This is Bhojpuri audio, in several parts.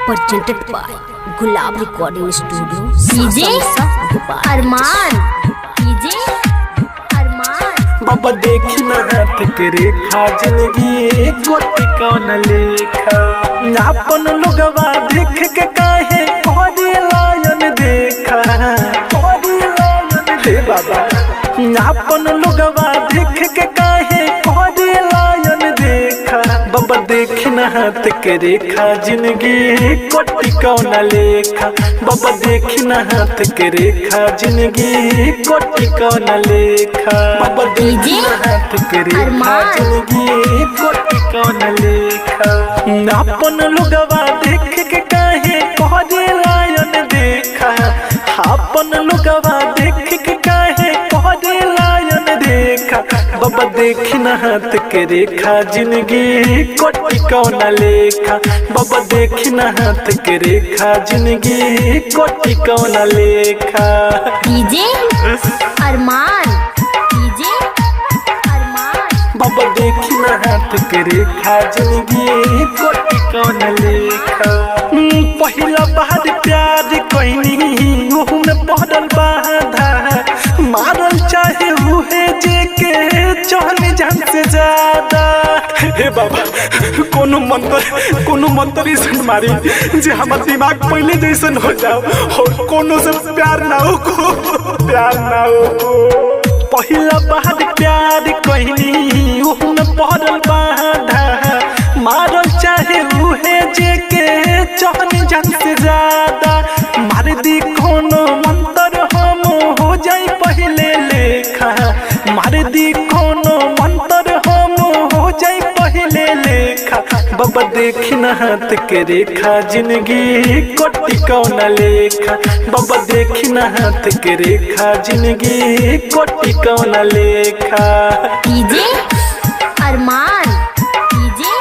presented by Gulab Recording Studio. DJ Arman, DJ Arman. बाबा देखी ना हाथ के रेखा जिंदगी कोटि कौन लेखा अपन लोगवा देख के काहे कोरी लायन देखा कोरी लायन हे बाबा अपन लोगवा देख के काहे कोरी लायन देखा बाबा देखी ना हाथ के रेखा जिंदगी कोटि कौन लेखा बाबा देखी ना हाथ के रेखा जिंदगी कोटि कौन लेखा बाबा देखी ना हाथ के रेखा जिंदगी कोटि कौन लेखा अपन लोगवा देख के काहे कोरी लायन देखा अपन लोगवा देख के काहे कोरी लायन देखा बाबा देखी ना हाथ के रेखा जिंदगी कोटि कौन लेखा बाबा देखी ना हाथ के रेखा जिंदगी कोटि कौन लेखा डीजे अरमान, डीजे अरमान। बाबा देखी ना हाथ के रेखा जिंदगी कोटि कौन लेखा पहिला बार प्यार कइनी ओहू में पड़ल बाधा मारल चाहे उहे जे के चहल जान से ज्यादा हे बाबा कोनो मंत्र से मारी जे हमर दिमाग पहले जैसन हो जाओ और कोनो से प्यार ना हो प्यार ना हो पहिला बार प्यार कइनी ओहू में पड़ल बाधा मारल चाहे उहे जे के चहल जान से ज्यादा मार दी कोनो मंत्र हम हो जाई पहले लेखा मार दी कोनो मंत्र हम हो जाई पहले लेखा बाबा देखी ना हाथ के रेखा जिंदगी कोटि कौन लेखा बाबा देखी ना हाथ के रेखा जिंदगी कोटि कौन लेखा डीजे अरमान, डीजे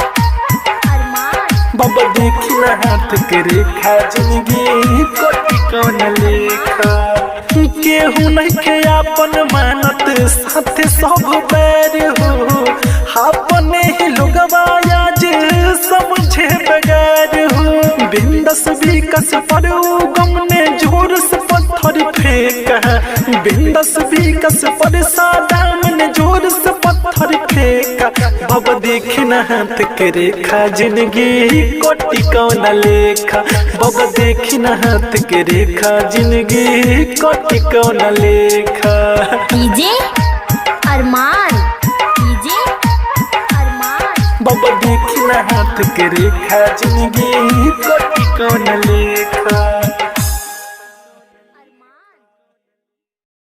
अरमान। बाबा देखी ना हाथ के रेखा जिंदगी कोटि कौन लेखा केहू नहीं के अपन मानत साथ सब बैर हो अपने ही लोगवा आज समझे बगैर हो बिंदस भी कस पर गम ने जोर से पत्थर फेंका बिंदस भी कस पर सादाम ने जोर से पत्थर फेंका बाबा देखी ना हाथ के रेखा जिंदगी कोटि कौन लेखा बाबा देखी ना हाथ के रेखा जिंदगी कोटि कौन लेखा डीजे अरमान, डीजे अरमान। बाबा देखी ना हाथ के रेखा जिंदगी कोटि कौन लेखा।